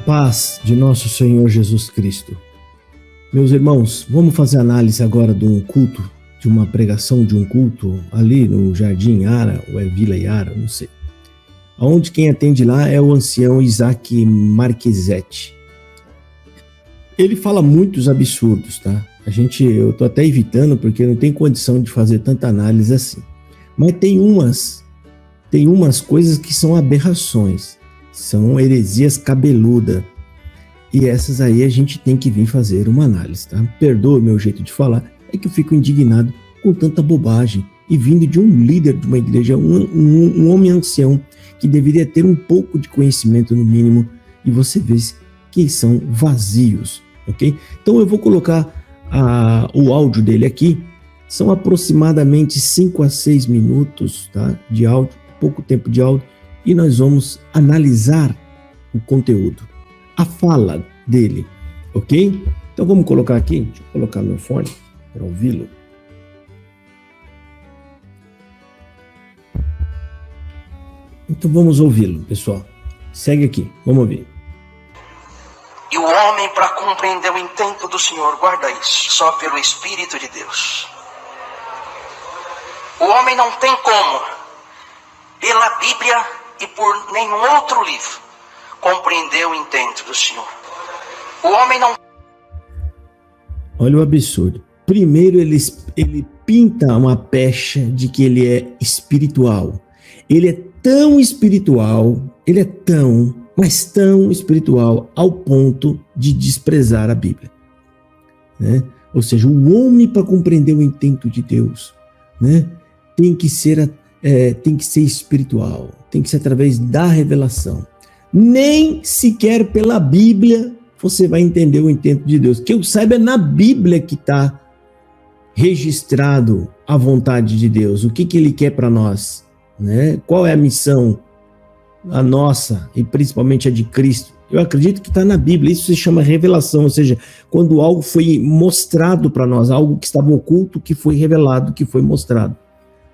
paz de nosso Senhor Jesus Cristo. Meus irmãos, vamos fazer análise agora de um culto, de uma pregação de um culto ali no Jardim Yara, ou é Vila Yara, não sei. Onde quem atende lá é o ancião Isaac Marquesetti. Ele fala muitos absurdos, tá? Eu tô até evitando porque não tem condição de fazer tanta análise assim. Mas tem umas coisas que são aberrações, são heresias cabeludas. E essas aí a gente tem que vir fazer uma análise, tá? Perdoa o meu jeito de falar, é que eu fico indignado com tanta bobagem. E vindo de um líder de uma igreja, um homem ancião, que deveria ter um pouco de conhecimento no mínimo, e você vê que são vazios, ok? Então eu vou colocar o áudio dele aqui, são aproximadamente 5 a 6 minutos, tá, de áudio, pouco tempo de áudio, e nós vamos analisar o conteúdo, a fala dele, ok? Então vamos colocar aqui, deixa eu colocar meu fone para ouvi-lo. Então vamos ouvi-lo, pessoal. Segue aqui, vamos ouvir. E o homem, para compreender o intento do Senhor, guarda isso, só pelo Espírito de Deus. O homem não tem como, pela Bíblia e por nenhum outro livro, compreender o intento do Senhor. O homem não... Olha o absurdo. Primeiro ele pinta uma pecha de que ele é espiritual. Ele é tão espiritual, mas tão espiritual ao ponto de desprezar a Bíblia, né? Ou seja, o homem, para compreender o intento de Deus, né, tem que ser espiritual, tem que ser através da revelação. Nem sequer pela Bíblia você vai entender o intento de Deus. Que eu saiba, é na Bíblia que está registrado a vontade de Deus, o que ele quer para nós, né? Qual é a missão, a nossa e principalmente a de Cristo. Eu acredito que está na Bíblia. Isso se chama revelação, ou seja, quando algo foi mostrado para nós, algo que estava oculto, que foi revelado, que foi mostrado.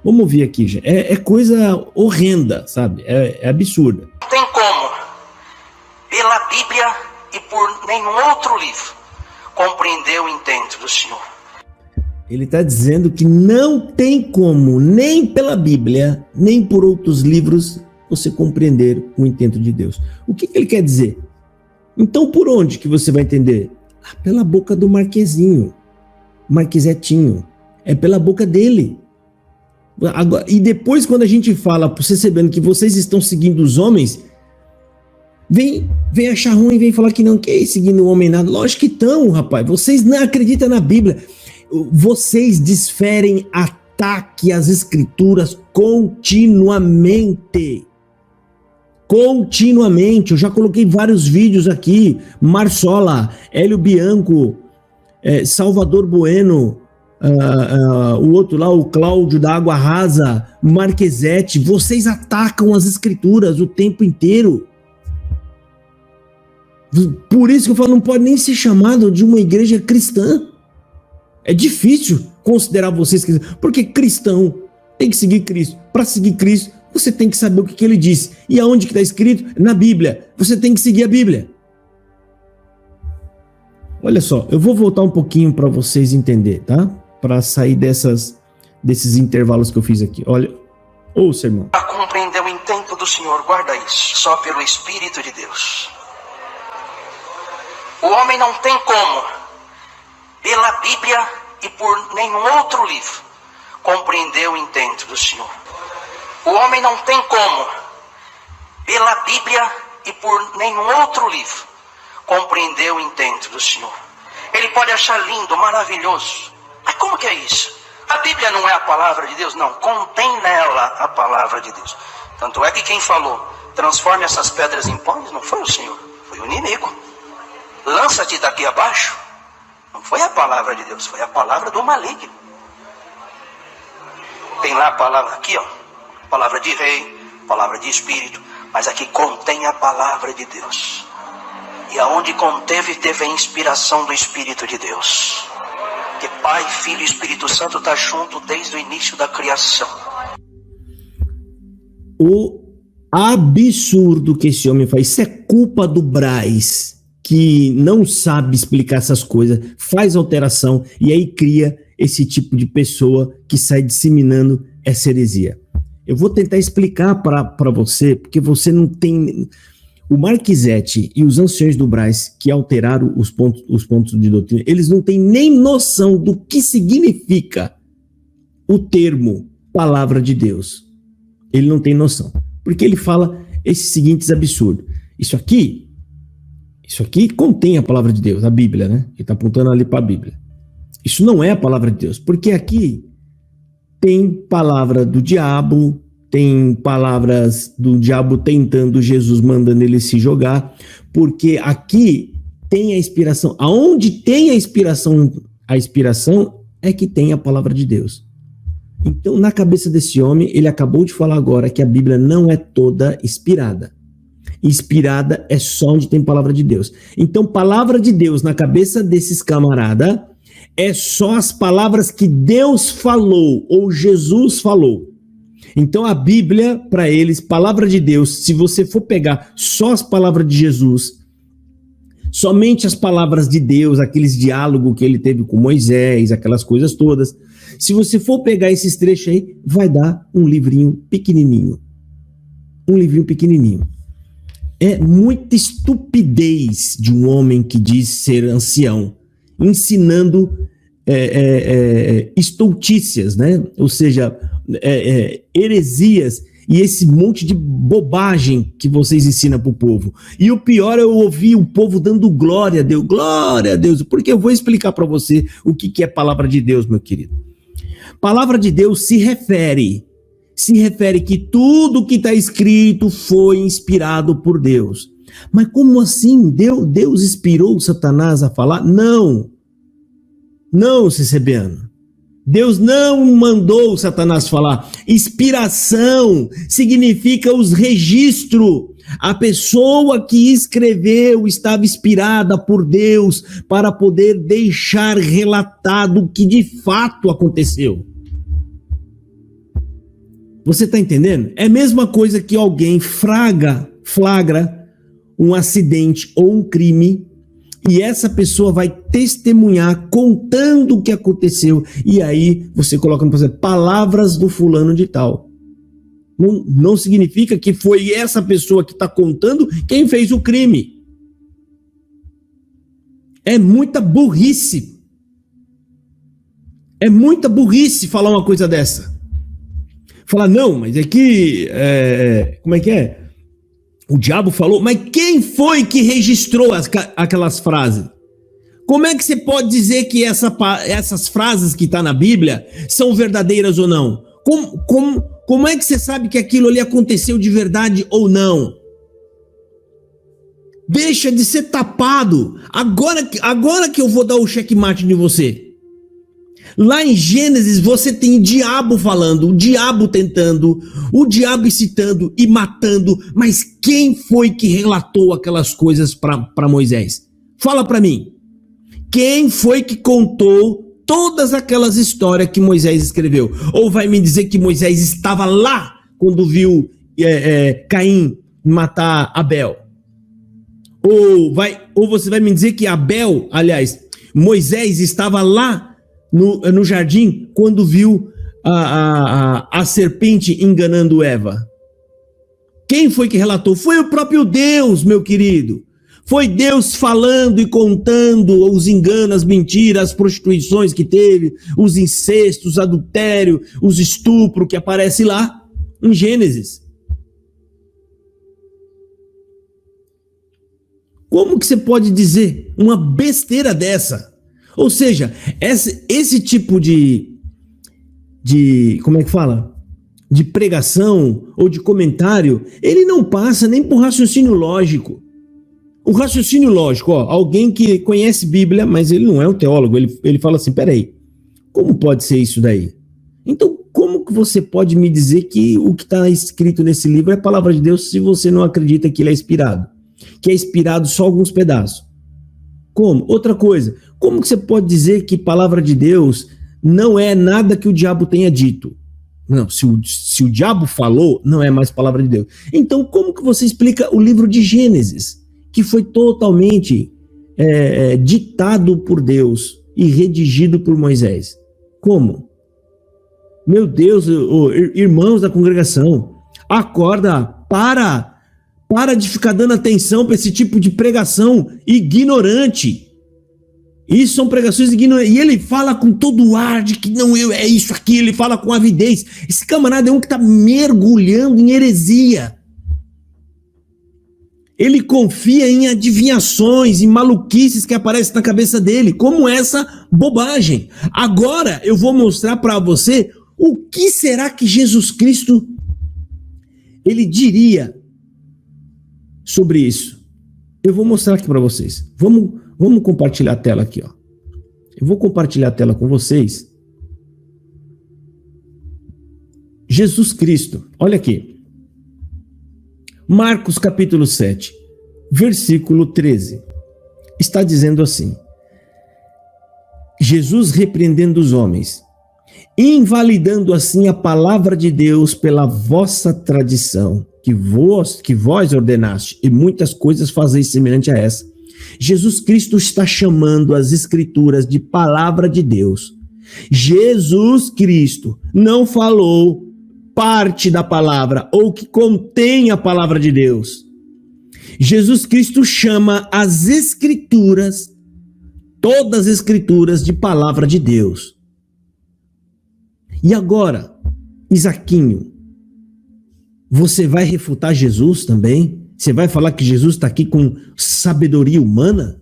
Vamos ouvir aqui, gente. É coisa horrenda, sabe? É absurda. Não tem como, pela Bíblia e por nenhum outro livro, compreender o intento do Senhor. Ele está dizendo que não tem como, nem pela Bíblia, nem por outros livros, você compreender o intento de Deus. O que ele quer dizer? Então, por onde que você vai entender? Pela boca do Marquesetinho. É pela boca dele. Agora, e depois, quando a gente fala, você sabendo que vocês estão seguindo os homens, vem achar ruim, vem falar que não quer seguindo o homem nada. Lógico que estão, rapaz. Vocês não acreditam na Bíblia. Vocês desferem ataque às escrituras continuamente. Eu já coloquei vários vídeos aqui. Marsola, Hélio Bianco, Salvador Bueno, o outro lá, o Cláudio da Água Rasa, Marquesetti. Vocês atacam as escrituras o tempo inteiro. Por isso que eu falo, não pode nem ser chamado de uma igreja cristã. É difícil considerar vocês cristãos, porque cristão tem que seguir Cristo. Para seguir Cristo, você tem que saber o que ele disse. E aonde que está escrito? Na Bíblia. Você tem que seguir a Bíblia. Olha só, eu vou voltar um pouquinho para vocês entenderem, tá? Para sair desses intervalos que eu fiz aqui. Olha, ouça, irmão. Para compreender o intento do Senhor, guarda isso, só pelo Espírito de Deus. O homem não tem como, pela Bíblia e por nenhum outro livro, compreender o intento do Senhor. O homem não tem como, pela Bíblia e por nenhum outro livro, compreender o intento do Senhor. Ele pode achar lindo, maravilhoso. Mas como que é isso? A Bíblia não é a palavra de Deus? Não, contém nela a palavra de Deus. Tanto é que quem falou, transforme essas pedras em pães, não foi o Senhor, foi o inimigo. Lança-te daqui abaixo. Não foi a palavra de Deus, foi a palavra do maligno. Tem lá a palavra aqui, ó, palavra de rei, palavra de espírito, mas aqui contém a palavra de Deus. E aonde conteve, teve a inspiração do Espírito de Deus. Que Pai, Filho e Espírito Santo está junto desde o início da criação. absurdo que esse homem faz. Isso é culpa do Braz, que não sabe explicar essas coisas, faz alteração e aí cria esse tipo de pessoa que sai disseminando essa heresia. Eu vou tentar explicar para você, porque você não tem... O Marquisete e os anciões do Braz, que alteraram os pontos de doutrina, eles não têm nem noção do que significa o termo palavra de Deus. Ele não tem noção. Porque ele fala esses seguintes absurdos. Isso aqui contém a palavra de Deus, a Bíblia, né? Ele está apontando ali para a Bíblia. Isso não é a palavra de Deus, porque aqui tem palavra do diabo, tem palavras do diabo tentando Jesus, mandando ele se jogar, porque aqui tem a inspiração. Aonde tem a inspiração é que tem a palavra de Deus. Então, na cabeça desse homem, ele acabou de falar agora que a Bíblia não é toda inspirada. Inspirada é só onde tem palavra de Deus. Então, palavra de Deus na cabeça desses camaradas é só as palavras que Deus falou ou Jesus falou. Então, a Bíblia, para eles, palavra de Deus, se você for pegar só as palavras de Jesus, somente as palavras de Deus, aqueles diálogos que ele teve com Moisés, aquelas coisas todas, se você for pegar esses trechos aí, vai dar um livrinho pequenininho. Um livrinho pequenininho. É muita estupidez de um homem que diz ser ancião, ensinando estultícias, né? Ou seja, heresias e esse monte de bobagem que vocês ensinam para o povo. E o pior é eu ouvir o povo dando glória a Deus, porque eu vou explicar para você o que é palavra de Deus, meu querido. Palavra de Deus se refere que tudo que está escrito foi inspirado por Deus. Mas como assim? Deus inspirou Satanás a falar? Não, Cecebiano. Deus não mandou Satanás falar. Inspiração significa os registros. A pessoa que escreveu estava inspirada por Deus para poder deixar relatado o que de fato aconteceu. Você está entendendo? É a mesma coisa que alguém flagra um acidente ou um crime e essa pessoa vai testemunhar contando o que aconteceu. E aí você coloca no processo palavras do fulano de tal. Não significa que foi essa pessoa que está contando quem fez o crime. É muita burrice. É muita burrice falar uma coisa dessa. Falar, não, mas é que... como é que é? O diabo falou, mas quem foi que registrou aquelas frases? Como é que você pode dizer que essas frases que estão na Bíblia são verdadeiras ou não? Como é que você sabe que aquilo ali aconteceu de verdade ou não? Deixa de ser tapado. Agora que eu vou dar o checkmate de você. Lá em Gênesis você tem o diabo falando, o diabo tentando, o diabo incitando e matando, mas quem foi que relatou aquelas coisas para Moisés? Fala para mim. Quem foi que contou todas aquelas histórias que Moisés escreveu? Ou vai me dizer que Moisés estava lá quando viu Caim matar Abel? Ou você vai me dizer que Moisés estava lá no jardim, quando viu a serpente enganando Eva? Quem foi que relatou? Foi o próprio Deus, meu querido. Foi Deus falando e contando os enganos, as mentiras, as prostituições que teve, os incestos, adultério, os estupros que aparecem lá em Gênesis. Como que você pode dizer uma besteira dessa? Ou seja, esse tipo de como é que fala? De pregação ou de comentário, ele não passa nem por raciocínio lógico. O raciocínio lógico, alguém que conhece Bíblia, mas ele não é um teólogo, ele fala assim, peraí, como pode ser isso daí? Então, como que você pode me dizer que o que está escrito nesse livro é a palavra de Deus se você não acredita que ele é inspirado? Que é inspirado só alguns pedaços? Como? Outra coisa, como que você pode dizer que palavra de Deus não é nada que o diabo tenha dito? Não, se o diabo falou, não é mais palavra de Deus. Então, como que você explica o livro de Gênesis, que foi totalmente ditado por Deus e redigido por Moisés? Como? Meu Deus, irmãos da congregação, acorda, para de ficar dando atenção para esse tipo de pregação ignorante. Isso são pregações ignorantes. E ele fala com todo o ar de que não, é isso aqui, ele fala com avidez. Esse camarada é um que está mergulhando em heresia. Ele confia em adivinhações, em maluquices que aparecem na cabeça dele, como essa bobagem. Agora eu vou mostrar para você o que será que Jesus Cristo ele diria sobre isso. Eu vou mostrar aqui para vocês. Vamos compartilhar a tela aqui, ó. Eu vou compartilhar a tela com vocês. Jesus Cristo, olha aqui. Marcos capítulo 7, versículo 13. Está dizendo assim: Jesus repreendendo os homens, invalidando assim a palavra de Deus pela vossa tradição, que vós ordenaste, e muitas coisas fazeis semelhante a essa. Jesus Cristo está chamando as escrituras de palavra de Deus. Jesus Cristo não falou parte da palavra ou que contém a palavra de Deus. Jesus Cristo chama as escrituras, todas as escrituras, de palavra de Deus. E agora, Isaquinho, você vai refutar Jesus também? Você vai falar que Jesus está aqui com sabedoria humana?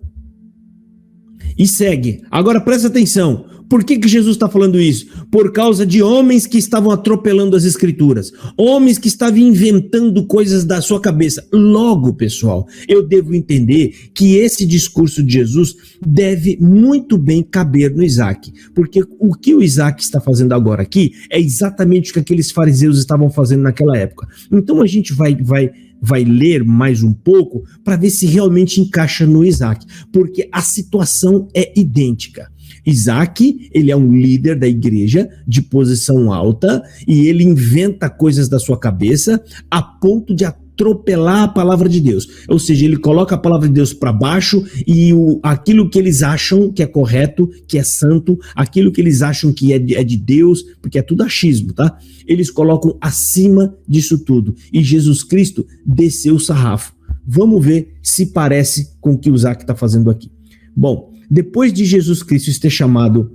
E segue. Agora presta atenção. Por que Jesus está falando isso? Por causa de homens que estavam atropelando as escrituras. Homens que estavam inventando coisas da sua cabeça. Logo, pessoal, eu devo entender que esse discurso de Jesus deve muito bem caber no Isaac. Porque o que o Isaac está fazendo agora aqui é exatamente o que aqueles fariseus estavam fazendo naquela época. Então a gente vai ler mais um pouco para ver se realmente encaixa no Isaac, porque a situação é idêntica. Isaac, ele é um líder da igreja de posição alta e ele inventa coisas da sua cabeça a ponto de atropelar a palavra de Deus. Ou seja, ele coloca a palavra de Deus para baixo e aquilo que eles acham que é correto, que é santo, aquilo que eles acham que é de Deus, porque é tudo achismo, tá? Eles colocam acima disso tudo. E Jesus Cristo desceu o sarrafo. Vamos ver se parece com o que o Isaac está fazendo aqui. Bom, depois de Jesus Cristo ter chamado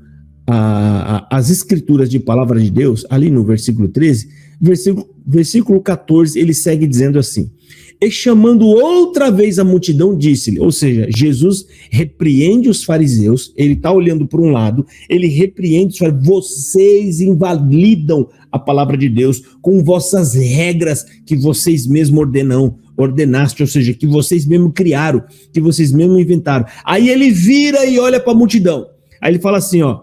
as escrituras de palavra de Deus, ali no versículo 13, versículo 14, ele segue dizendo assim: e chamando outra vez a multidão, disse-lhe, ou seja, Jesus repreende os fariseus, ele está olhando para um lado, ele repreende os fariseus: vocês invalidam a palavra de Deus com vossas regras que vocês mesmos ordenaste, ou seja, que vocês mesmos criaram, que vocês mesmos inventaram. Aí ele vira e olha para a multidão, aí ele fala assim, ó: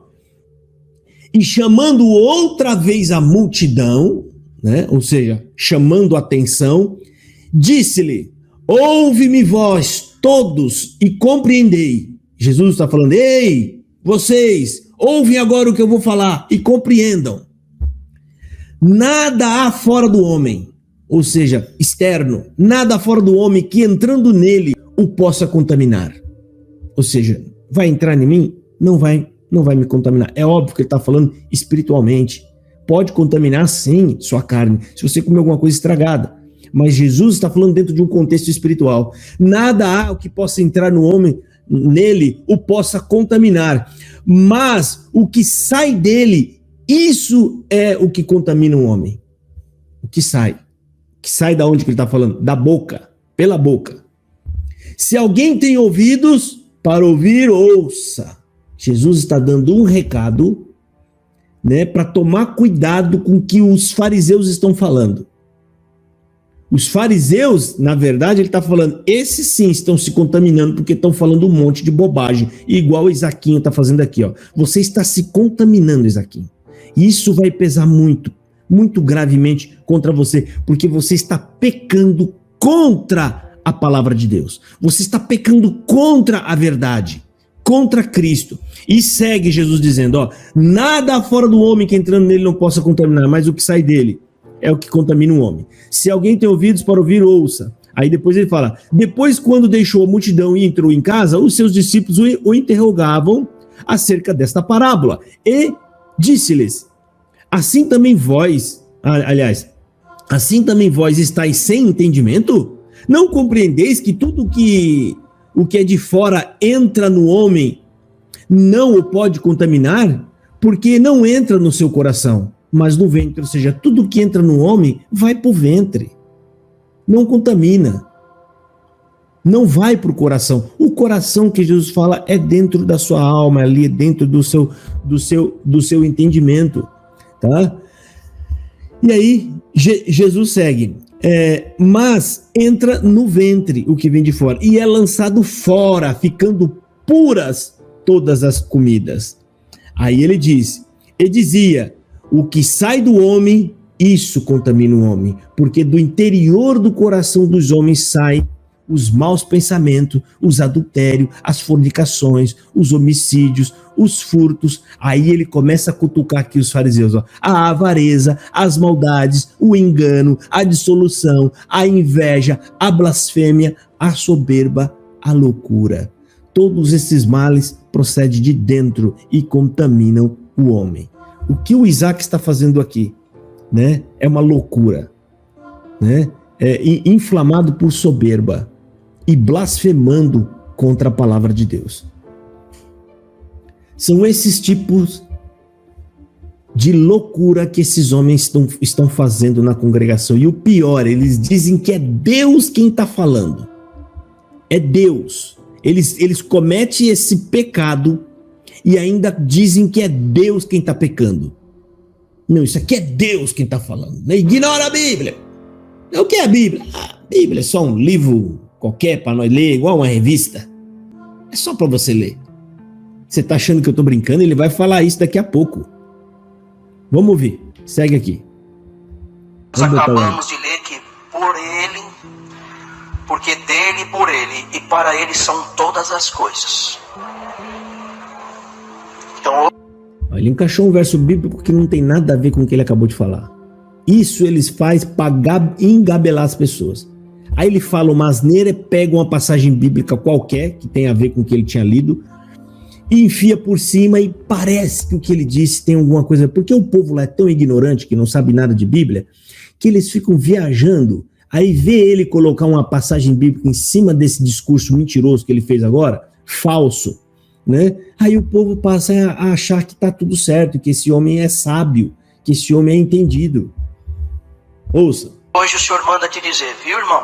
e chamando outra vez a multidão, né, ou seja, chamando a atenção, disse-lhe: ouve-me vós todos e compreendei. Jesus está falando: ei, vocês, ouvem agora o que eu vou falar e compreendam. Nada há fora do homem, ou seja, externo, nada fora do homem que entrando nele o possa contaminar. Ou seja, vai entrar em mim? Não vai me contaminar. É óbvio que ele está falando espiritualmente. Pode contaminar sim sua carne, se você comer alguma coisa estragada. Mas Jesus está falando dentro de um contexto espiritual. Nada há o que possa entrar no homem, nele, o possa contaminar. Mas o que sai dele, isso é o que contamina o homem. O que sai. Que sai da onde que ele está falando? Da boca, pela boca. Se alguém tem ouvidos para ouvir, ouça. Jesus está dando um recado, né, para tomar cuidado com o que os fariseus estão falando. Os fariseus, na verdade, ele está falando, esses sim estão se contaminando porque estão falando um monte de bobagem, igual o Isaquinho está fazendo aqui, ó. Você está se contaminando, Isaquinho. E isso vai pesar muito, muito gravemente contra você, porque você está pecando contra a palavra de Deus. Você está pecando contra a verdade. contra Cristo. E segue Jesus dizendo, ó, nada fora do homem que entrando nele não possa contaminar, mas o que sai dele é o que contamina o homem. Se alguém tem ouvidos para ouvir, ouça. Aí depois ele fala, depois quando deixou a multidão e entrou em casa, os seus discípulos o interrogavam acerca desta parábola. E disse-lhes, assim também vós estáis sem entendimento? Não compreendeis que tudo o que é de fora entra no homem, não o pode contaminar? Porque não entra no seu coração, mas no ventre. Ou seja, tudo que entra no homem vai para o ventre. Não contamina. Não vai para o coração. O coração que Jesus fala é dentro da sua alma, ali dentro do seu entendimento. Tá? E aí, Jesus segue. Mas entra no ventre o que vem de fora. E é lançado fora, ficando puras todas as comidas. Aí ele diz, e dizia, o que sai do homem, isso contamina o homem, porque do interior do coração dos homens saem os maus pensamentos, os adultérios, as fornicações, os homicídios, os furtos. Aí ele começa a cutucar aqui os fariseus, ó, a avareza, as maldades, o engano, a dissolução, a inveja, a blasfêmia, a soberba, a loucura. Todos esses males procedem de dentro e contaminam o homem. O que o Isaac está fazendo aqui, né, é uma loucura, né? Inflamado por soberba e blasfemando contra a palavra de Deus. São esses tipos de loucura que esses homens estão fazendo na congregação. E o pior, eles dizem que é Deus quem está falando. É Deus. Eles cometem esse pecado e ainda dizem que é Deus quem está pecando. Não, isso aqui é Deus quem está falando. Ignora a Bíblia. O que é a Bíblia? A Bíblia é só um livro qualquer para nós ler, igual uma revista. É só para você ler. Você está achando que eu estou brincando? Ele vai falar isso daqui a pouco. Vamos ouvir. Segue aqui. Nós acabamos de ler que por ele, porque dele, por ele e para ele são todas as coisas. Então, ele encaixou um verso bíblico que não tem nada a ver com o que ele acabou de falar. Isso eles fazem para engabelar as pessoas. Aí ele fala uma asneira, pega uma passagem bíblica qualquer, que tem a ver com o que ele tinha lido, e enfia por cima e parece que o que ele disse tem alguma coisa. Porque o povo lá é tão ignorante, que não sabe nada de Bíblia, que eles ficam viajando. Aí vê ele colocar uma passagem bíblica em cima desse discurso mentiroso que ele fez agora, falso, né? Aí o povo passa a achar que está tudo certo, que esse homem é sábio, que esse homem é entendido. Ouça. Hoje o senhor manda te dizer, viu, irmão?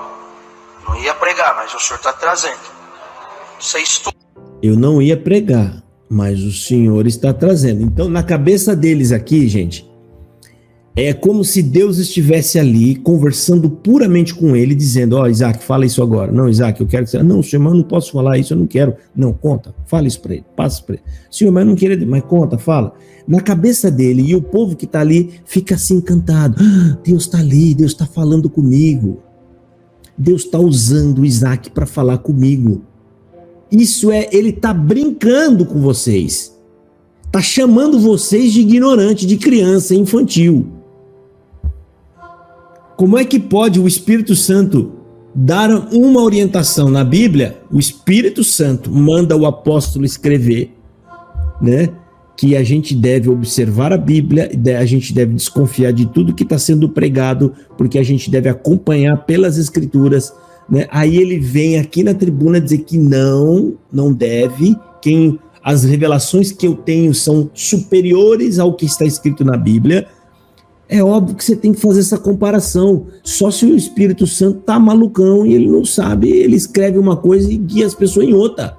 Não ia pregar, mas o senhor está trazendo. Você estuda. Eu não ia pregar, mas o senhor está trazendo. Então, na cabeça deles aqui, gente, é como se Deus estivesse ali conversando puramente com ele, dizendo, ó, Isaac, fala isso agora. Não, Isaac, eu quero que você... Não, senhor, mas eu não posso falar isso, eu não quero. Não, conta, fala isso para ele, passa para ele. Senhor, mas eu não queria... Mas conta, fala. Na cabeça dele, e o povo que está ali fica assim encantado. Ah, Deus está ali, Deus está falando comigo. Deus está usando o Isaac para falar comigo. Isso ele está brincando com vocês. Está chamando vocês de ignorante, de criança, infantil. Como é que pode o Espírito Santo dar uma orientação na Bíblia? O Espírito Santo manda o apóstolo escrever, né, que a gente deve observar a Bíblia, a gente deve desconfiar de tudo que está sendo pregado, porque a gente deve acompanhar pelas Escrituras, né? Aí ele vem aqui na tribuna dizer que não deve, as revelações que eu tenho são superiores ao que está escrito na Bíblia. É óbvio que você tem que fazer essa comparação. Só se o Espírito Santo tá malucão e ele não sabe, ele escreve uma coisa e guia as pessoas em outra.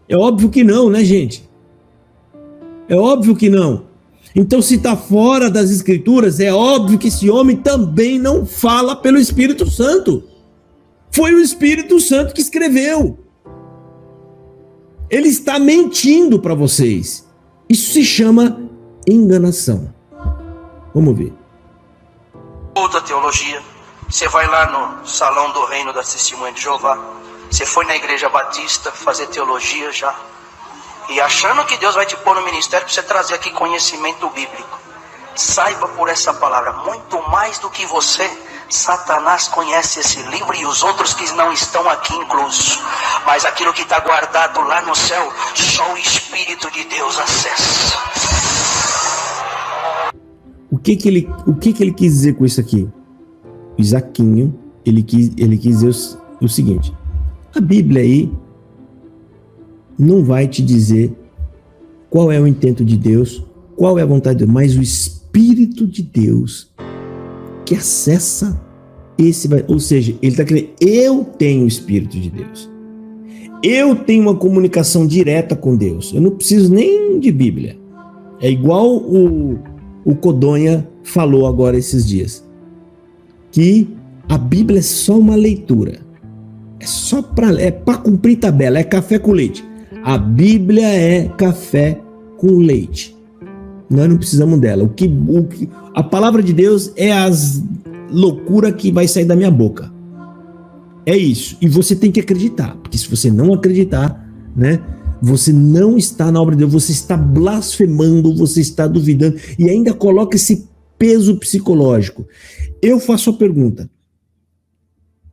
É óbvio que não, né, gente? É óbvio que não. Então, se está fora das Escrituras, é óbvio que esse homem também não fala pelo Espírito Santo. Foi o Espírito Santo que escreveu. Ele está mentindo para vocês. Isso se chama enganação. Vamos ver. Outra teologia. Você vai lá no Salão do Reino da Testemunha de Jeová. Você foi na Igreja Batista fazer teologia já. e achando que Deus vai te pôr no ministério para você trazer aqui conhecimento bíblico. Saiba por essa palavra, muito mais do que você, Satanás conhece esse livro e os outros que não estão aqui inclusos. Mas aquilo que está guardado lá no céu, só o Espírito de Deus acessa. O que ele quis dizer com isso aqui? Isaquinho, ele quis dizer o seguinte: a Bíblia aí não vai te dizer qual é o intento de Deus, qual é a vontade de Deus, mas o Espírito de Deus que acessa ou seja, ele está querendo, eu tenho o Espírito de Deus, eu tenho uma comunicação direta com Deus, eu não preciso nem de Bíblia. É igual o Codonha falou agora esses dias, que a Bíblia é só uma leitura, é para cumprir tabela, é café com leite. A Bíblia é café com leite. Nós não precisamos dela. A palavra de Deus é as loucuras que vai sair da minha boca. É isso. E você tem que acreditar, porque se você não acreditar, né, você não está na obra de Deus, você está blasfemando, você está duvidando e ainda coloca esse peso psicológico. Eu faço a pergunta: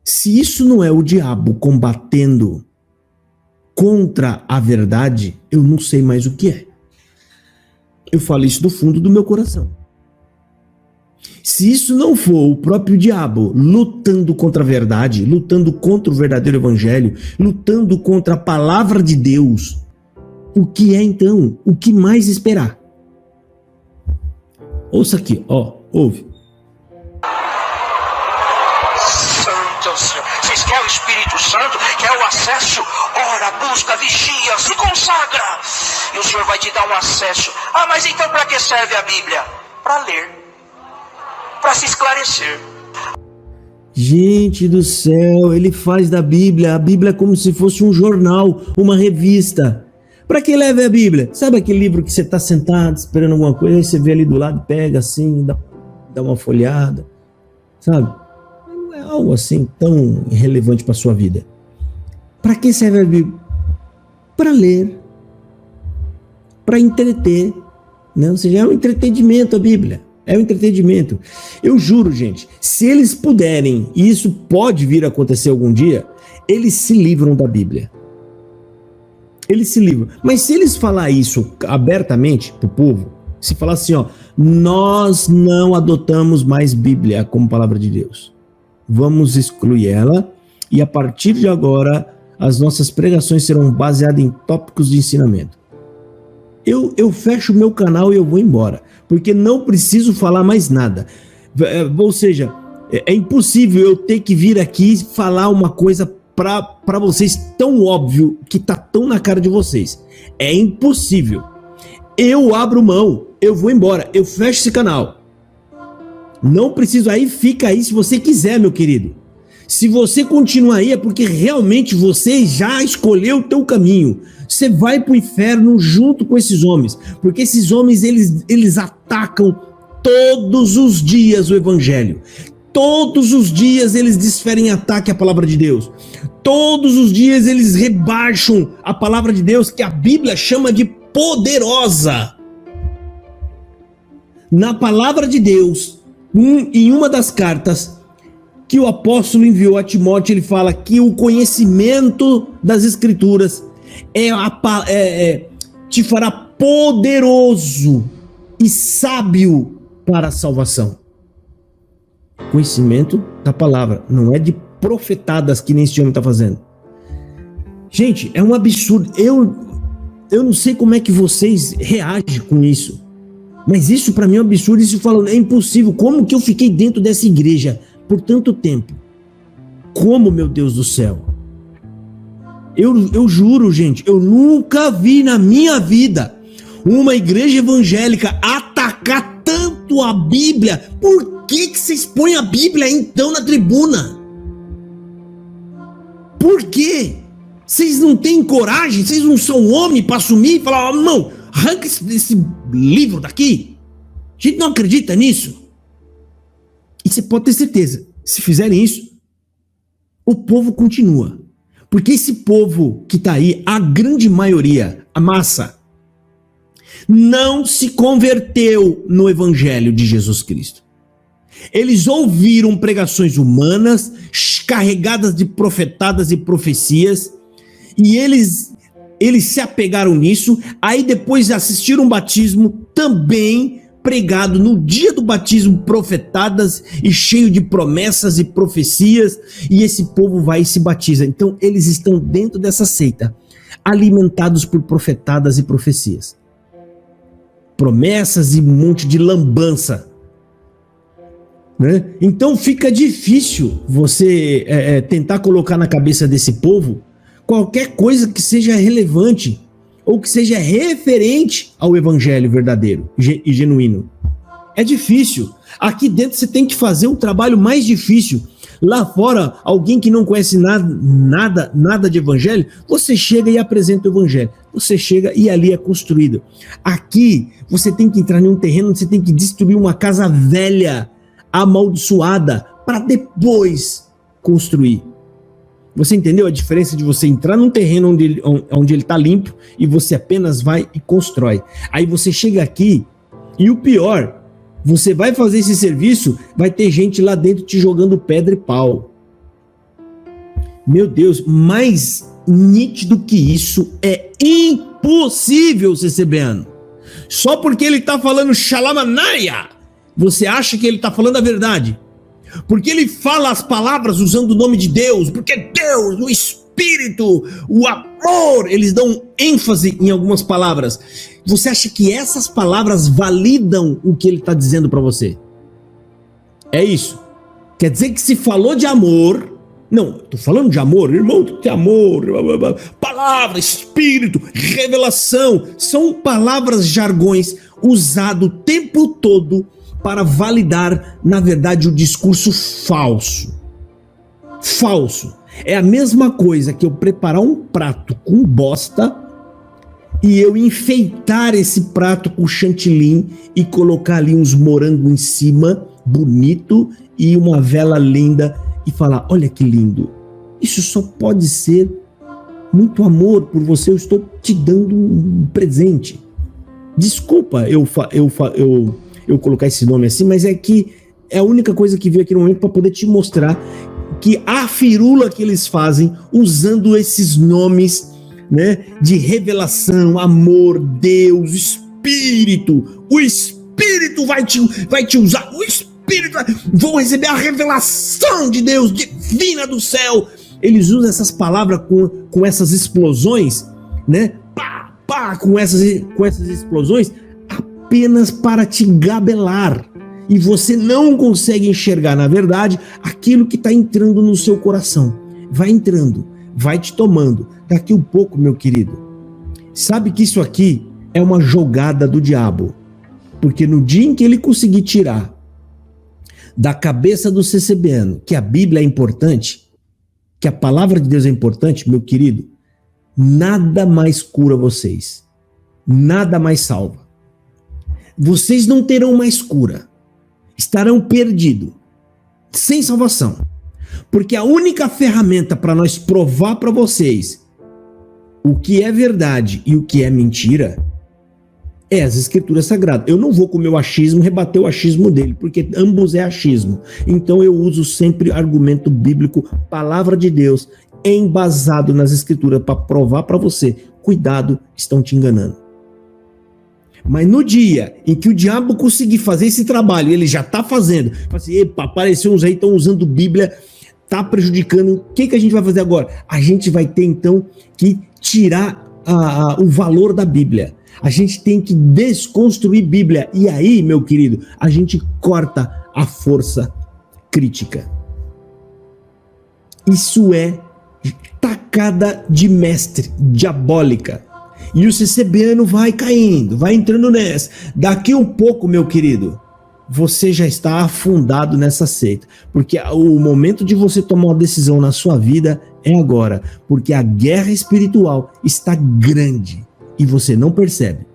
se isso não é o diabo combatendo contra a verdade, eu não sei mais o que é. Eu falo isso do fundo do meu coração. Se isso não for o próprio diabo lutando contra a verdade, lutando contra o verdadeiro evangelho, lutando contra a palavra de Deus, o que é então? O que mais esperar? Ouça aqui, ouve. Santo é o Senhor. Vocês querem o Espírito Santo? Quer o acesso? Ora, busca, vigia, se consagra. E o Senhor vai te dar um acesso. Ah, mas então para que serve a Bíblia? Para ler. Para se esclarecer. Gente do céu, ele faz da Bíblia, a Bíblia é como se fosse um jornal, uma revista. Para que leve a Bíblia? Sabe aquele livro que você está sentado esperando alguma coisa, aí você vê ali do lado, pega assim, dá uma folhada, sabe? Não é algo assim tão irrelevante para sua vida. Para que serve a Bíblia? Para ler, para entreter, né? Ou seja, é um entretenimento a Bíblia. É um entretenimento. Eu juro, gente, se eles puderem, e isso pode vir a acontecer algum dia, eles se livram da Bíblia. Eles se livram. Mas se eles falar isso abertamente pro povo, se falar assim, nós não adotamos mais Bíblia como palavra de Deus. Vamos excluir ela e a partir de agora as nossas pregações serão baseadas em tópicos de ensinamento. Eu fecho o meu canal e eu vou embora, porque não preciso falar mais nada. Ou seja, é impossível eu ter que vir aqui falar uma coisa para vocês tão óbvio, que tá tão na cara de vocês. É impossível. Eu abro mão, eu vou embora, eu fecho esse canal. Não preciso, aí fica aí se você quiser, meu querido. Se você continuar aí é porque realmente você já escolheu o teu caminho. Você vai para o inferno junto com esses homens, porque esses homens eles atacam todos os dias o evangelho. Todos os dias eles desferem ataque à palavra de Deus. Todos os dias eles rebaixam a palavra de Deus, que a Bíblia chama de poderosa. Na palavra de Deus, em uma das cartas que o apóstolo enviou a Timóteo, ele fala que o conhecimento das Escrituras te fará poderoso e sábio para a salvação. Conhecimento da palavra, não é de profetadas que nem esse homem está fazendo. Gente, é um absurdo. Eu não sei como é que vocês reagem com isso, mas isso para mim é um absurdo. Isso falando, é impossível. Como que eu fiquei dentro dessa igreja por tanto tempo? Como, meu Deus do céu? Eu juro, gente, eu nunca vi na minha vida uma igreja evangélica atacar tanto a Bíblia. Por que vocês põem a Bíblia então na tribuna? Por quê? Vocês não têm coragem? Vocês não são homem para assumir e falar, não, arranca esse livro daqui? A gente não acredita nisso. E você pode ter certeza, se fizerem isso, o povo continua. Porque esse povo que está aí, a grande maioria, a massa, não se converteu no evangelho de Jesus Cristo. Eles ouviram pregações humanas, carregadas de profetadas e profecias, e eles se apegaram nisso. Aí depois assistiram um batismo também pregado no dia do batismo, profetadas e cheio de promessas e profecias, e esse povo vai e se batiza. Então eles estão dentro dessa seita, alimentados por profetadas e profecias, promessas e um monte de lambança, né? Então fica difícil você tentar colocar na cabeça desse povo qualquer coisa que seja relevante ou que seja referente ao evangelho verdadeiro e genuíno. É difícil. Aqui dentro você tem que fazer um trabalho mais difícil. Lá fora, alguém que não conhece nada de evangelho, você chega e apresenta o evangelho. Você chega e ali é construído. Aqui, você tem que entrar em um terreno onde você tem que destruir uma casa velha, amaldiçoada, para depois construir. Você entendeu a diferença de você entrar num terreno onde ele está limpo e você apenas vai e constrói? Aí você chega aqui e o pior, você vai fazer esse serviço, vai ter gente lá dentro te jogando pedra e pau. Meu Deus, mais nítido que isso é impossível, CCBano. Só porque ele está falando Xalamanaya, você acha que ele está falando a verdade? Porque ele fala as palavras usando o nome de Deus, porque Deus, o Espírito, o amor, eles dão ênfase em algumas palavras. Você acha que essas palavras validam o que ele está dizendo para você? É isso. Quer dizer que se falou de amor... Não, estou falando de amor, irmão, tem que ter amor, palavra, Espírito, revelação. São palavras, jargões usados o tempo todo para validar, na verdade, o discurso falso. Falso. É a mesma coisa que eu preparar um prato com bosta e eu enfeitar esse prato com chantilly e colocar ali uns morangos em cima, bonito, e uma vela linda, e falar, olha que lindo. Isso só pode ser muito amor por você, eu estou te dando um presente. Desculpa eu colocar esse nome assim, mas é que é a única coisa que veio aqui no momento para poder te mostrar que a firula que eles fazem usando esses nomes, né, de revelação, amor, Deus, Espírito, o Espírito vai te usar, o Espírito, vão receber a revelação de Deus, divina do céu. Eles usam essas palavras com essas explosões, né, com essas explosões, apenas para te gabelar, e você não consegue enxergar, na verdade, aquilo que está entrando no seu coração. Vai entrando, vai te tomando. Daqui um pouco, meu querido, sabe que isso aqui é uma jogada do diabo, porque no dia em que ele conseguir tirar da cabeça do CCBano que a Bíblia é importante, que a palavra de Deus é importante, meu querido, nada mais cura vocês, nada mais salva. Vocês não terão mais cura, estarão perdidos, sem salvação, porque a única ferramenta para nós provar para vocês o que é verdade e o que é mentira é as Escrituras Sagradas. Eu não vou com o meu achismo rebater o achismo dele, porque ambos é achismo. Então eu uso sempre argumento bíblico, palavra de Deus, embasado nas Escrituras, para provar para você, cuidado, estão te enganando. Mas no dia em que o diabo conseguir fazer esse trabalho, ele já está fazendo, fala assim, epa, apareceu uns aí, estão usando Bíblia, está prejudicando, o que a gente vai fazer agora? A gente vai ter então que tirar o valor da Bíblia. A gente tem que desconstruir Bíblia. E aí, meu querido, a gente corta a força crítica. Isso é tacada de mestre, diabólica. E o CCBano vai caindo, vai entrando nessa. Daqui um pouco, meu querido, você já está afundado nessa seita. Porque o momento de você tomar uma decisão na sua vida é agora. Porque a guerra espiritual está grande e você não percebe.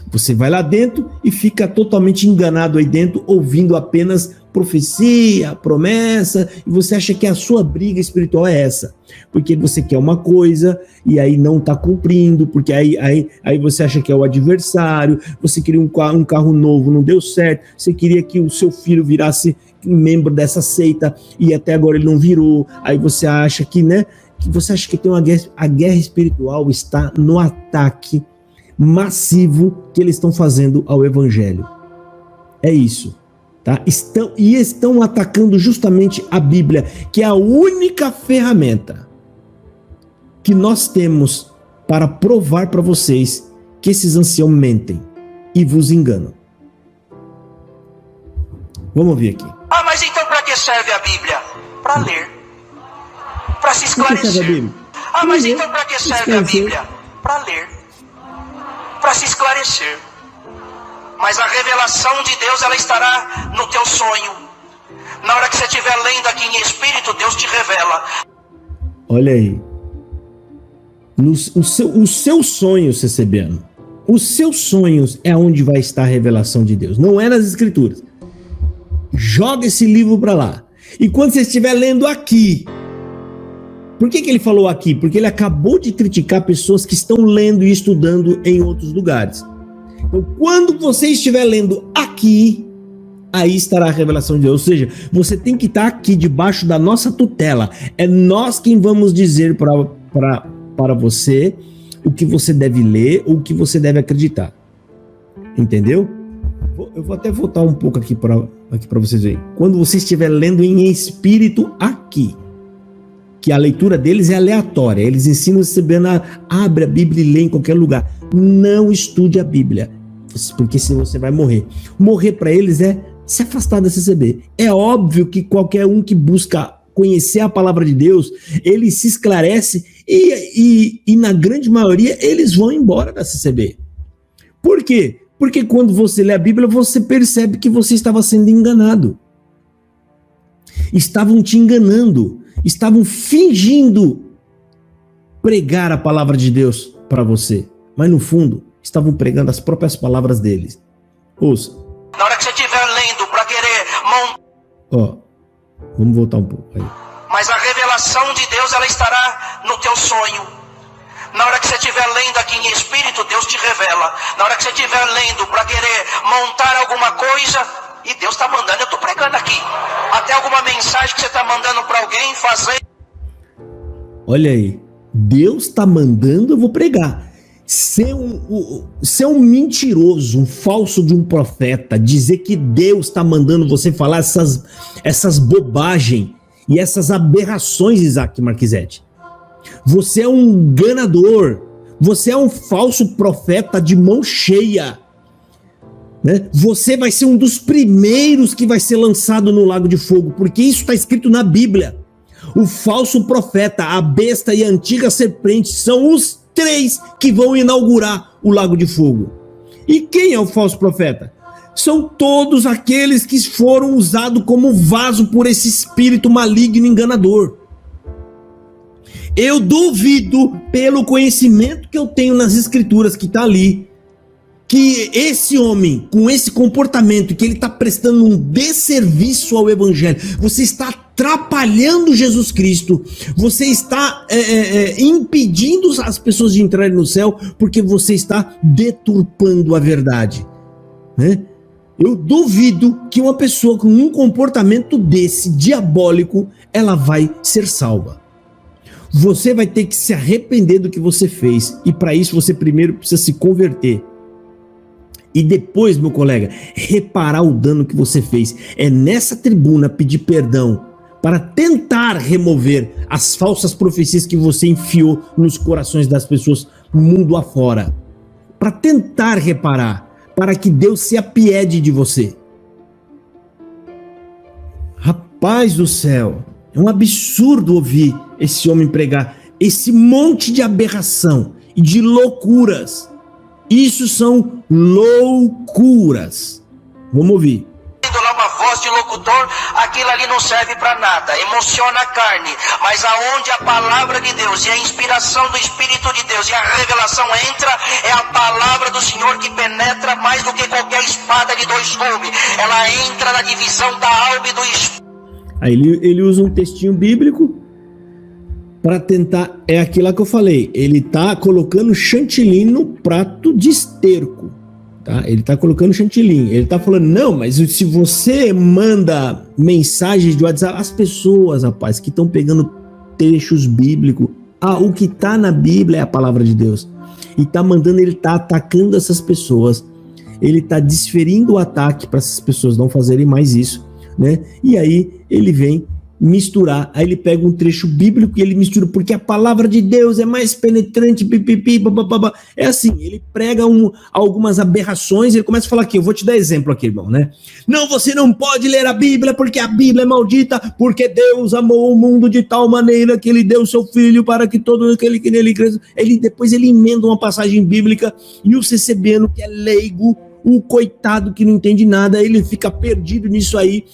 Você vai lá dentro e fica totalmente enganado aí dentro, ouvindo apenas profecia, promessa, e você acha que a sua briga espiritual é essa, porque você quer uma coisa e aí não está cumprindo, porque aí você acha que é o adversário, você queria um carro novo, não deu certo, você queria que o seu filho virasse membro dessa seita e até agora ele não virou, aí você acha que, né, que tem a guerra espiritual está no ataque massivo que eles estão fazendo ao evangelho. É isso. Tá? Estão atacando justamente a Bíblia, que é a única ferramenta que nós temos para provar para vocês que esses anciãos mentem e vos enganam. Vamos ouvir aqui. Mas então para que serve a Bíblia? Para ler, para se esclarecer. Mas então para que serve a Bíblia? Para ler, para se esclarecer. Mas a revelação de Deus, ela estará no teu sonho. Na hora que você estiver lendo aqui em espírito, Deus te revela. Olha aí. Os seus sonhos, CCBano. Os seus sonhos é onde vai estar a revelação de Deus. Não é nas escrituras. Joga esse livro para lá. E quando você estiver lendo aqui... Por que ele falou aqui? Porque ele acabou de criticar pessoas que estão lendo e estudando em outros lugares. Então, quando você estiver lendo aqui, aí estará a revelação de Deus. Ou seja, você tem que estar aqui debaixo da nossa tutela. É nós quem vamos dizer para você o que você deve ler ou o que você deve acreditar. Entendeu? Eu vou até voltar um pouco aqui para vocês verem. Quando você estiver lendo em espírito aqui, que a leitura deles é aleatória, eles ensinam você a abre a Bíblia e lê em qualquer lugar. Não estude a Bíblia, porque senão você vai morrer. Morrer para eles é se afastar da CCB. É óbvio que qualquer um que busca conhecer a palavra de Deus, ele se esclarece e na grande maioria eles vão embora da CCB. Por quê? Porque quando você lê a Bíblia, você percebe que você estava sendo enganado. Estavam te enganando. Estavam fingindo pregar a palavra de Deus para você. Mas no fundo, estavam pregando as próprias palavras deles. Ouça. Na hora que você estiver lendo para querer montar... Vamos voltar um pouco aí. Mas a revelação de Deus, ela estará no teu sonho. Na hora que você estiver lendo aqui em espírito, Deus te revela. Na hora que você estiver lendo para querer montar alguma coisa, e Deus está mandando, eu estou pregando aqui. Até alguma mensagem que você está mandando para alguém fazer. Olha aí, Deus está mandando, eu vou pregar. Ser um mentiroso, um falso de um profeta, dizer que Deus está mandando você falar essas bobagens e essas aberrações, Isaac Marquisete. Você é um enganador, você é um falso profeta de mão cheia. Né? Você vai ser um dos primeiros que vai ser lançado no lago de fogo, porque isso está escrito na Bíblia. O falso profeta, a besta e a antiga serpente são os 3 que vão inaugurar o lago de fogo. E quem é o falso profeta? São todos aqueles que foram usados como vaso por esse espírito maligno e enganador. Eu duvido, pelo conhecimento que eu tenho nas escrituras que está ali, que esse homem, com esse comportamento, que ele está prestando um desserviço ao evangelho, você está atrapalhando Jesus Cristo, você está impedindo as pessoas de entrarem no céu, porque você está deturpando a verdade, né? Eu duvido que uma pessoa com um comportamento desse, diabólico, ela vai ser salva. Você vai ter que se arrepender do que você fez, e para isso você primeiro precisa se converter. E depois, meu colega, reparar o dano que você fez. É nessa tribuna pedir perdão para tentar remover as falsas profecias que você enfiou nos corações das pessoas mundo afora. Para tentar reparar, para que Deus se apiede de você. Rapaz do céu, é um absurdo ouvir esse homem pregar esse monte de aberração e de loucuras. Isso são loucuras. Vamos ouvir. Lá uma voz de locutor, aquilo ali não serve para nada, emociona a carne. Mas aonde a palavra de Deus e a inspiração do Espírito de Deus e a revelação entra, é a palavra do Senhor que penetra mais do que qualquer espada de dois gumes. Ela entra na divisão da alma e do espírito. Aí ele usa um textinho bíblico para tentar, é aquilo que eu falei, ele tá colocando chantilly no prato de esterco, tá? Ele tá colocando chantilly, ele tá falando, não, mas se você manda mensagens de WhatsApp, as pessoas, rapaz, que estão pegando trechos bíblicos, o que tá na Bíblia é a palavra de Deus, e tá mandando, ele tá atacando essas pessoas, ele tá desferindo o ataque para essas pessoas não fazerem mais isso, né? E aí ele vem misturar, aí ele pega um trecho bíblico e ele mistura, porque a palavra de Deus é mais penetrante, pipipi, bababá. É assim, ele prega algumas aberrações, ele começa a falar aqui, eu vou te dar exemplo aqui, irmão, né? Não, você não pode ler a Bíblia, porque a Bíblia é maldita, porque Deus amou o mundo de tal maneira que ele deu o seu filho para que todo aquele que nele cresça. Depois ele emenda uma passagem bíblica e o CCBano, que é leigo, o coitado que não entende nada, ele fica perdido nisso aí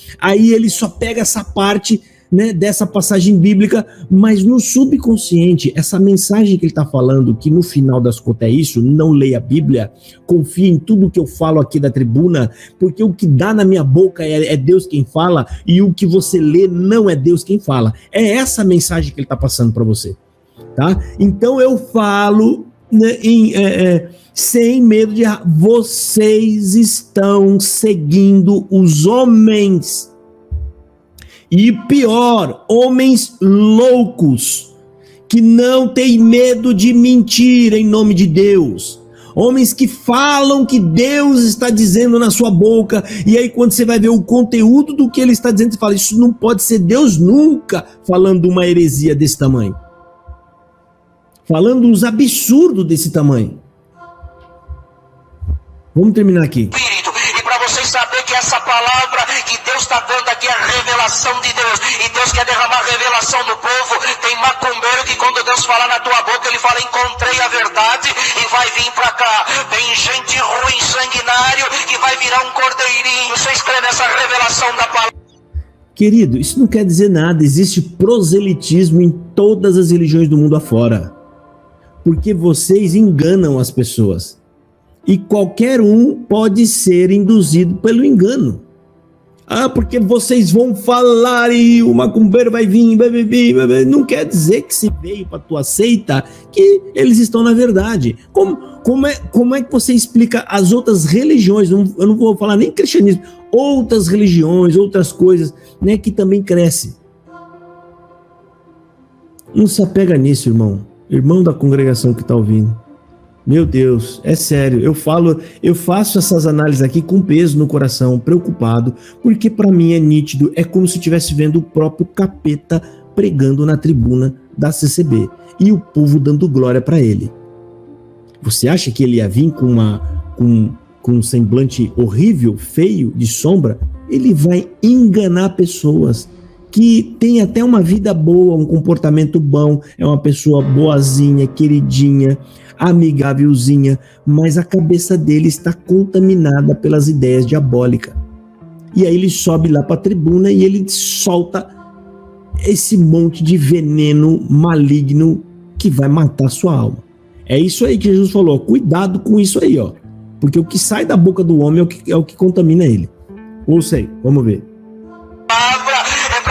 ele só pega essa parte, né, dessa passagem bíblica, mas no subconsciente, essa mensagem que ele está falando, que no final das contas é isso, não leia a Bíblia, confie em tudo que eu falo aqui da tribuna, porque o que dá na minha boca é Deus quem fala, e o que você lê não é Deus quem fala. É essa mensagem que ele está passando para você, tá? Então eu falo, né, sem medo de errar. Vocês estão seguindo os homens. E pior, homens loucos, que não têm medo de mentir em nome de Deus. Homens que falam que Deus está dizendo na sua boca, e aí quando você vai ver o conteúdo do que ele está dizendo, você fala, isso não pode ser Deus nunca falando uma heresia desse tamanho. Falando uns absurdos desse tamanho. Vamos terminar aqui. E para vocês saberem que essa palavra que Deus está dando aqui é a revelação de Deus, e Deus quer derramar revelação no povo. Tem macumbeiro que quando Deus fala na tua boca, ele fala, encontrei a verdade e vai vir para cá. Tem gente ruim, sanguinário, que vai virar um cordeirinho. Vocês creem nessa revelação da palavra? Querido, isso não quer dizer nada. Existe proselitismo em todas as religiões do mundo afora, porque vocês enganam as pessoas. E qualquer um pode ser induzido pelo engano. Porque vocês vão falar e o macumbeiro vai vir, não quer dizer que se veio para tua seita que eles estão na verdade. Como é que você explica as outras religiões? Eu não vou falar nem cristianismo, outras religiões, outras coisas, né, que também crescem. Não se apega nisso, irmão da congregação que está ouvindo. Meu Deus, é sério, eu faço essas análises aqui com peso no coração, preocupado, porque para mim é nítido, é como se eu estivesse vendo o próprio capeta pregando na tribuna da CCB, e o povo dando glória para ele. Você acha que ele ia vir com um semblante horrível, feio, de sombra? Ele vai enganar pessoas que tem até uma vida boa, um comportamento bom, é uma pessoa boazinha, queridinha, amigávelzinha, mas a cabeça dele está contaminada pelas ideias diabólicas. E aí ele sobe lá para a tribuna e ele solta esse monte de veneno maligno que vai matar sua alma. É isso aí que Jesus falou, cuidado com isso aí, ó, porque o que sai da boca do homem é o que contamina ele. Ouça aí, vamos ver.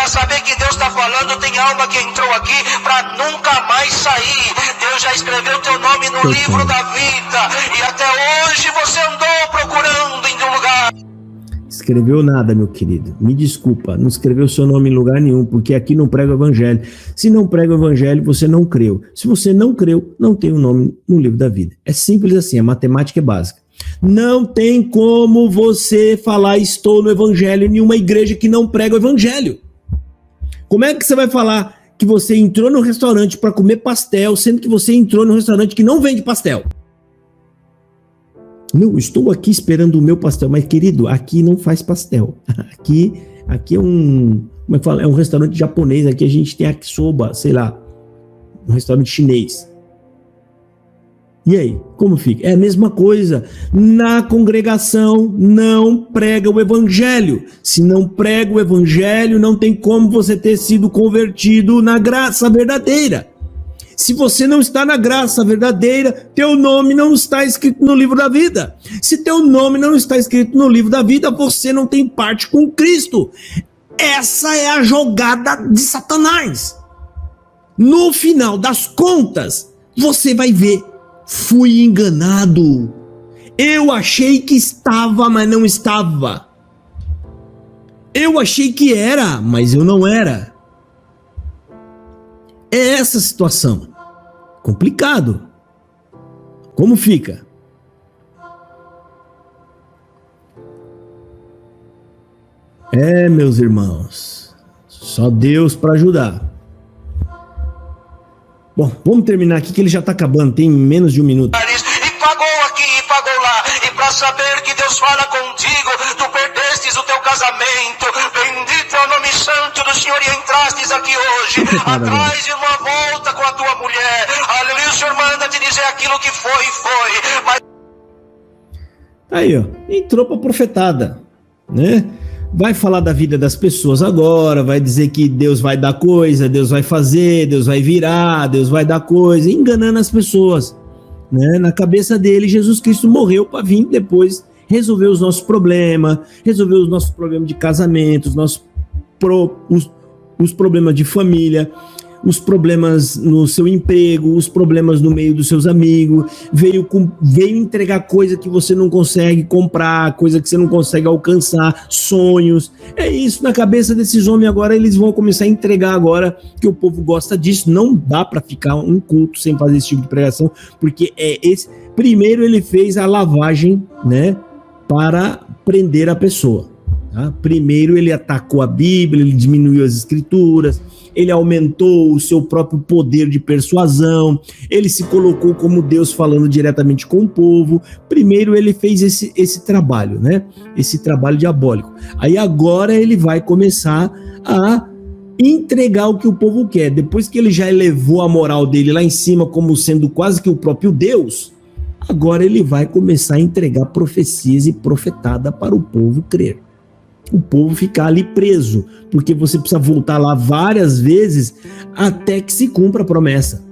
Saber que Deus está falando, tem alma que entrou aqui para nunca mais sair. Deus já escreveu teu nome no livro da vida, e até hoje você andou procurando em um lugar. Escreveu nada, meu querido, me desculpa, não escreveu seu nome em lugar nenhum, porque aqui não prega o evangelho. Se não prega o evangelho, você não creu. Se você não creu, não tem o nome no livro da vida. É simples assim, a matemática é básica. Não tem como você falar estou no evangelho em nenhuma igreja que não prega o evangelho. Como é que você vai falar que você entrou no restaurante para comer pastel, sendo que você entrou no restaurante que não vende pastel? Não, estou aqui esperando o meu pastel, mas querido, aqui não faz pastel. Aqui é um, como é que fala? É um restaurante japonês, aqui a gente tem yakisoba, sei lá, um restaurante chinês. E aí, como fica? É a mesma coisa. Na congregação não prega o evangelho. Se não prega o evangelho, não tem como você ter sido convertido na graça verdadeira. Se você não está na graça verdadeira, teu nome não está escrito no livro da vida. Se teu nome não está escrito no livro da vida, você não tem parte com Cristo. Essa é a jogada de Satanás. No final das contas, você vai ver, fui enganado. Eu achei que estava, mas não estava. Eu achei que era, mas eu não era. É essa a situação. Complicado. Como fica? Meus irmãos, só Deus para ajudar. Bom, vamos terminar aqui que ele já está acabando, tem menos de um minuto. E pagou aqui e pagou lá, e para saber que Deus fala contigo, tu perdestes o teu casamento, bendito é o nome santo do Senhor, e entrastes aqui hoje, atrás de uma volta com a tua mulher, aleluia, o Senhor manda te dizer aquilo que foi, mas... Aí, ó, entrou pra profetada, né? Vai falar da vida das pessoas agora, vai dizer que Deus vai dar coisa, Deus vai fazer, Deus vai virar, Deus vai dar coisa, enganando as pessoas, né? Na cabeça dele, Jesus Cristo morreu para vir depois resolver os nossos problemas, resolver os nossos problemas de casamento, os problemas de família, os problemas no seu emprego, os problemas no meio dos seus amigos, veio entregar coisa que você não consegue comprar, coisa que você não consegue alcançar, sonhos. É isso, na cabeça desses homens agora, eles vão começar a entregar agora, que o povo gosta disso. Não dá para ficar um culto sem fazer esse tipo de pregação, porque primeiro ele fez a lavagem, né, para prender a pessoa. Tá? Primeiro ele atacou a Bíblia, ele diminuiu as escrituras, ele aumentou o seu próprio poder de persuasão, ele se colocou como Deus falando diretamente com o povo. Primeiro ele fez esse trabalho, né? Esse trabalho diabólico. Aí agora ele vai começar a entregar o que o povo quer. Depois que ele já elevou a moral dele lá em cima como sendo quase que o próprio Deus, agora ele vai começar a entregar profecias e profetada para o povo crer. O povo ficar ali preso, porque você precisa voltar lá várias vezes até que se cumpra a promessa.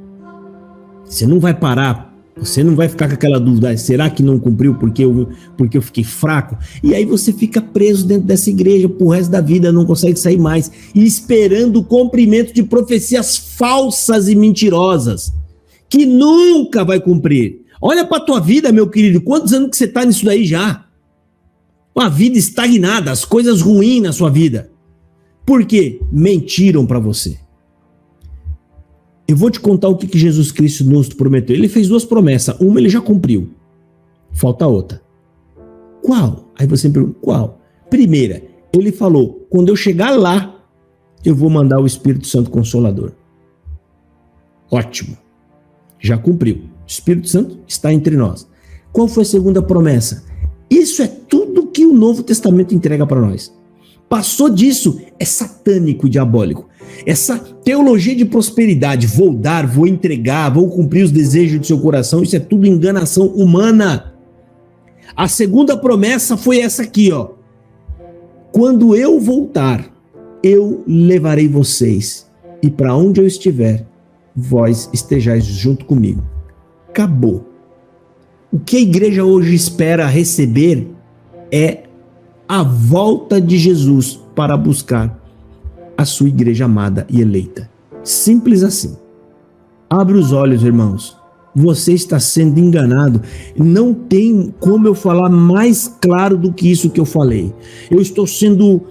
Você não vai parar, você não vai ficar com aquela dúvida, será que não cumpriu porque eu fiquei fraco? E aí você fica preso dentro dessa igreja pro resto da vida, não consegue sair mais, e esperando o cumprimento de profecias falsas e mentirosas, que nunca vai cumprir. Olha pra tua vida, meu querido, quantos anos que você tá nisso daí já? Uma vida estagnada, as coisas ruins na sua vida. Por quê? Mentiram para você. Eu vou te contar o que Jesus Cristo nos prometeu. Ele fez 2 promessas. Uma ele já cumpriu. Falta outra. Qual? Aí você me pergunta, qual? Primeira, ele falou, quando eu chegar lá, eu vou mandar o Espírito Santo Consolador. Ótimo. Já cumpriu. O Espírito Santo está entre nós. Qual foi a segunda promessa? Isso é tudo que o Novo Testamento entrega para nós. Passou disso, é satânico e diabólico. Essa teologia de prosperidade, vou dar, vou entregar, vou cumprir os desejos do seu coração, isso é tudo enganação humana. A segunda promessa foi essa aqui, ó. Quando eu voltar, eu levarei vocês, e para onde eu estiver, vós estejais junto comigo. Acabou. O que a igreja hoje espera receber é a volta de Jesus para buscar a sua igreja amada e eleita. Simples assim. Abre os olhos, irmãos. Você está sendo enganado. Não tem como eu falar mais claro do que isso que eu falei. Eu estou sendo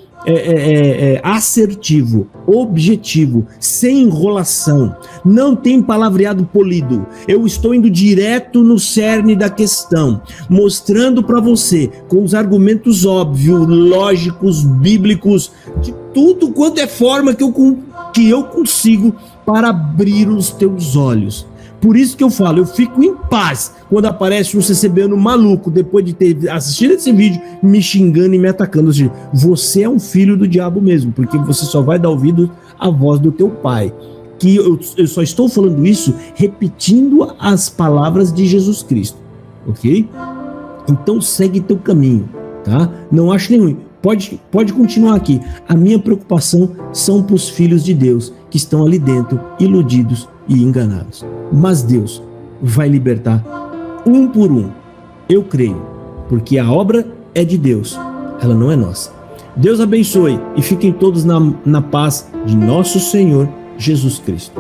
assertivo, objetivo, sem enrolação. Não tem palavreado polido. Eu estou indo direto no cerne da questão, mostrando para você, com os argumentos óbvios, lógicos, bíblicos, de tudo quanto é forma que eu consigo para abrir os teus olhos. Por isso que eu falo, eu fico em paz quando aparece um CCBano maluco, depois de ter assistido esse vídeo, me xingando e me atacando. Ou seja, você é um filho do diabo mesmo, porque você só vai dar ouvido à voz do teu pai. que eu só estou falando isso repetindo as palavras de Jesus Cristo, ok? Então segue teu caminho, tá? Não acho nem ruim. Pode continuar aqui. A minha preocupação são para os filhos de Deus que estão ali dentro, iludidos e enganados. Mas Deus vai libertar um por um. Eu creio, porque a obra é de Deus, ela não é nossa. Deus abençoe e fiquem todos na paz de nosso Senhor Jesus Cristo.